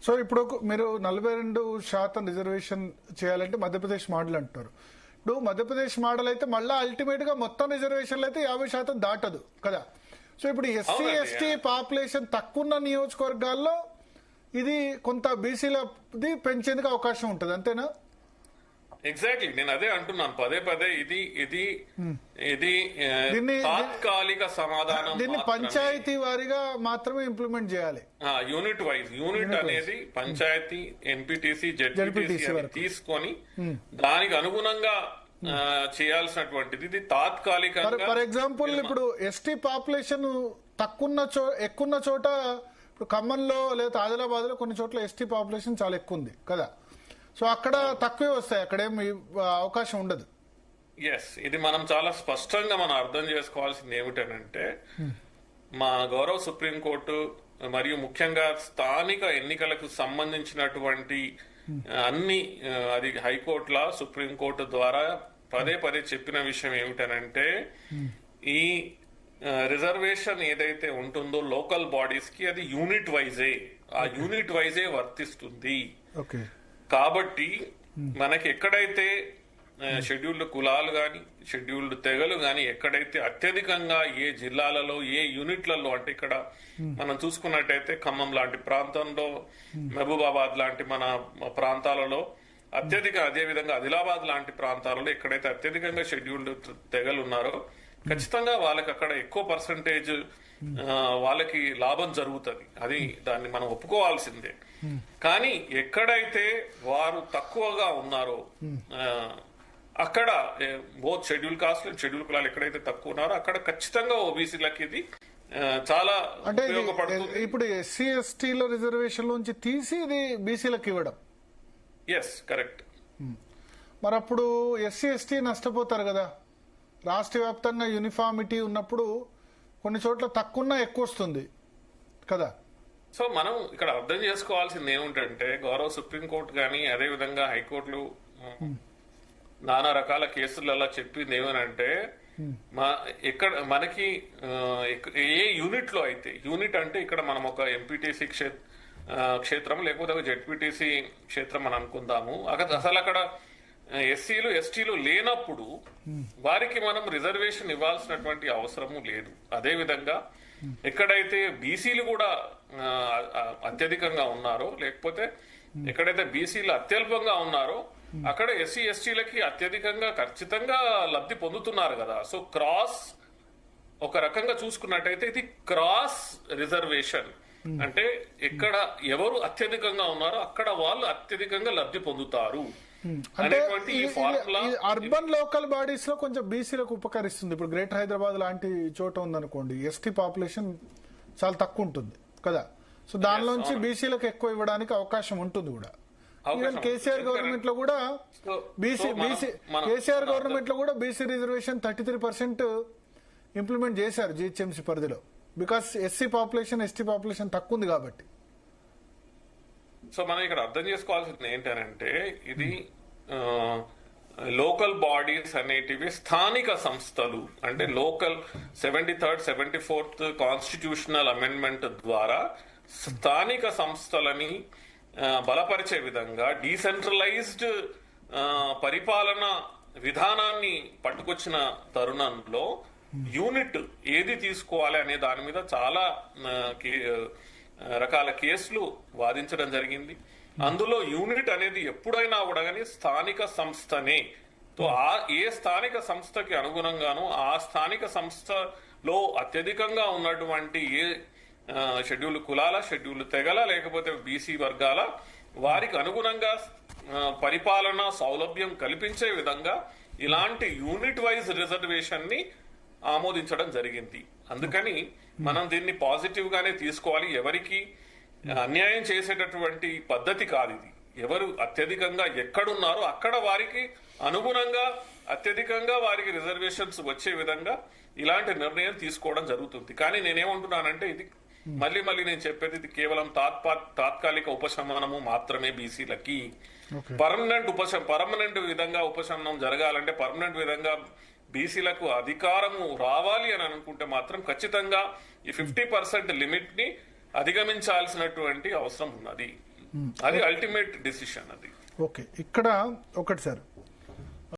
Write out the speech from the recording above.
So ఇప్పుడు మీరు 42% reservation చేయాలంటే మధ్యప్రదేశ్ మోడల్ అంటారు. ఇప్పుడు మధ్యప్రదేశ్ మోడల్ అయితే మళ్ళీ అల్టిమేట్ గా మొత్తం రిజర్వేషన్లు అయితే 50% దాటదు కదా. సో ఇప్పుడు ఎస్సీ ఎస్టీ పాపులేషన్ తక్కువ నియోజకవర్గాల్లో ఇది కొంత బీసీలది పెంచేందుకు అవకాశం ఉంటుంది, అంతేనా? ఎగ్జాక్ట్లీ, నేను అదే అంటున్నాను పదే పదే. ఇది ఇది ఇది తాత్కాలిక సమాధానం. దీన్ని పంచాయతీ వారీగా మాత్రమే ఇంప్లిమెంట్ చేయాలి. యూనిట్ వైజ్, యూనిట్ అనేది పంచాయతీ, ఎంపీటీసీ, జెడ్పీటీసీ తీసుకొని దానికి అనుగుణంగా చేయాల్సినటువంటిది. ఇది తాత్కాలికంగా. ఫర్ ఎగ్జాంపుల్ ఇప్పుడు ఎస్టీ పాపులేషన్ ఎక్కువ చోట, ఇప్పుడు ఖమ్మంలో లేదా ఆదిలాబాద్ లో కొన్ని చోట్ల ఎస్టీ పాపులేషన్ చాలా ఎక్కువ ఉంది కదా. సో అక్కడ తక్కువే వస్తాయి, అక్కడేం అవకాశం ఉండదు. ఎస్, ఇది మనం చాలా స్పష్టంగా మనం అర్థం చేసుకోవాల్సింది ఏమిటనంటే, మా గౌరవ సుప్రీంకోర్టు మరియు ముఖ్యంగా స్థానిక ఎన్నికలకు సంబంధించినటువంటి అన్ని, అది హైకోర్టుల సుప్రీంకోర్టు ద్వారా పదే పదే చెప్పిన విషయం ఏమిటనంటే, ఈ రిజర్వేషన్ ఏదైతే ఉంటుందో లోకల్ బాడీస్ కి అది యూనిట్ వైజే, ఆ యూనిట్ వైజే వర్తిస్తుంది. కాబట్టి మనకి ఎక్కడైతే షెడ్యూల్డ్ కులాలు గాని, షెడ్యూల్డ్ తెగలు గాని ఎక్కడైతే అత్యధికంగా ఏ జిల్లాలలో, ఏ యూనిట్లలో, అంటే ఇక్కడ మనం చూసుకున్నట్టయితే ఖమ్మం లాంటి ప్రాంతంలో, మహబూబాబాద్ లాంటి మన ప్రాంతాలలో అత్యధిక, అదేవిధంగా ఆదిలాబాద్ లాంటి ప్రాంతాలలో ఎక్కడైతే అత్యధికంగా షెడ్యూల్డ్ తెగలు ఉన్నారో ఖచ్చితంగా వాళ్ళకి అక్కడ ఎక్కువ పర్సంటేజ్ వాళ్ళకి లాభం జరుగుతుంది. అది దాన్ని మనం ఒప్పుకోవాల్సిందే. కానీ ఎక్కడైతే వారు తక్కువగా ఉన్నారో అక్కడ బోత్ షెడ్యూల్ కాస్ట్, షెడ్యూల్ కులాలు ఎక్కడైతే తక్కువ ఉన్నారో అక్కడ ఖచ్చితంగా ఓబీసీలకి ఇది చాలా ఉపయోగపడుతుంది. ఇప్పుడు ఎస్సీ ఎస్టీల రిజర్వేషన్ లోంచి తీసి ఇది బీసీలకు ఇవ్వడం. Yes, correct. మరి అప్పుడు ఎస్సీ ఎస్టీ నష్టపోతారు కదా. రాష్ట్ర వ్యాప్తంగా యూనిఫామిటీ ఉన్నప్పుడు కొన్ని చోట్ల తక్కువ ఎక్కువ వస్తుంది కదా. సో మనం ఇక్కడ అర్థం చేసుకోవాల్సింది ఏమిటంటే, గౌరవ సుప్రీంకోర్టు కానీ అదేవిధంగా హైకోర్టులు నానా రకాల కేసులలో చెప్పింది ఏమనంటే, ఇక్కడ మనకి ఏ యూనిట్ లో అయితే, యూనిట్ అంటే ఇక్కడ మనం ఒక ఎంపీటీసీ క్షేత్రం లేకపోతే ఒక జెడ్పీటీసీ క్షేత్రం అని అనుకుందాము. అసలు అక్కడ ఎస్సీలు ఎస్టీలు లేనప్పుడు వారికి మనం రిజర్వేషన్ ఇవ్వాల్సినటువంటి అవసరము లేదు. అదేవిధంగా ఎక్కడైతే బీసీలు కూడా అత్యధికంగా ఉన్నారో, లేకపోతే ఎక్కడైతే బీసీలు అత్యల్పంగా ఉన్నారో అక్కడ ఎస్సీ ఎస్టీలకి అత్యధికంగా ఖచ్చితంగా లబ్ధి పొందుతున్నారు కదా. సో క్రాస్, ఒక రకంగా చూసుకున్నట్టయితే ఇది క్రాస్ రిజర్వేషన్. అంటే ఎక్కడ ఎవరు అత్యధికంగా ఉన్నారో అక్కడ వాళ్ళు అత్యధికంగా లబ్ధి పొందుతారు. అంటే అర్బన్ లోకల్ బాడీస్ లో కొంచెం బీసీలకు ఉపకరిస్తుంది. ఇప్పుడు గ్రేటర్ హైదరాబాద్ లాంటి చోట ఉందనుకోండి, ఎస్టీ పాపులేషన్ చాలా తక్కువ ఉంటుంది కదా. సో దానిలోంచి బీసీలకు ఎక్కువ ఇవ్వడానికి అవకాశం ఉంటుంది కూడా. ఈవెన్ కేసీఆర్ గవర్నమెంట్ లో కూడా బీసీ రిజర్వేషన్ 33% ఇంప్లిమెంట్ చేశారు జిహెచ్ఎంసీ పరిధిలో. Because SC population ST population తక్కువ ఉంది కాబట్టి. సో మనం ఇక్కడ అర్థం చేసుకోవాల్సింది ఏంటంటే, ఇది లోకల్ బాడీస్ అనేటివి స్థానిక సంస్థలు, అంటే local 73rd 74th constitutional amendment ద్వారా స్థానిక సంస్థలని బలపరిచే విధంగా డీసెంట్రలైజ్డ్ పరిపాలన విధానాన్ని పట్టుకొచ్చిన తరుణంలో యూనిట్ ఏది తీసుకోవాలి అనే దాని మీద చాలా రకాల కేసులు వాదించడం జరిగింది. అందులో యూనిట్ అనేది ఎప్పుడైనా కూడా కానీ స్థానిక సంస్థనే. ఏ స్థానిక సంస్థకి అనుగుణంగానూ ఆ స్థానిక సంస్థలో అత్యధికంగా ఉన్నటువంటి ఏ షెడ్యూల్ కులాల, షెడ్యూల్ తెగల, లేకపోతే బీసీ వర్గాల వారికి అనుగుణంగా పరిపాలన సౌలభ్యం కల్పించే విధంగా ఇలాంటి యూనిట్ వైజ్ రిజర్వేషన్ ని ఆమోదించడం జరిగింది. అందుకని మనం దీన్ని పాజిటివ్ గానే తీసుకోవాలి. ఎవరికి అన్యాయం చేసేటటువంటి పద్ధతి కాదు ఇది. ఎవరు అత్యధికంగా ఎక్కడున్నారో అక్కడ వారికి అనుగుణంగా అత్యధికంగా వారికి రిజర్వేషన్స్ వచ్చే విధంగా ఇలాంటి నిర్ణయం తీసుకోవడం జరుగుతుంది. కానీ నేనేమంటున్నానంటే, ఇది మళ్ళీ నేను చెప్పేది, ఇది కేవలం తాత్కాలిక ఉపశమనము మాత్రమే బీసీలకి. పర్మనెంట్ విధంగా ఉపశమనం జరగాలంటే, పర్మనెంట్ విధంగా బీసీలకు అధికారము రావాలి అని అనుకుంటే మాత్రం ఖచ్చితంగా ఈ 50% లిమిట్ ని అధిగమించాల్సినటువంటి అవసరం ఉన్నది. అది అల్టిమేట్ డిసిషన్ అది. ఓకే, ఇక్కడ ఒకటి సార్,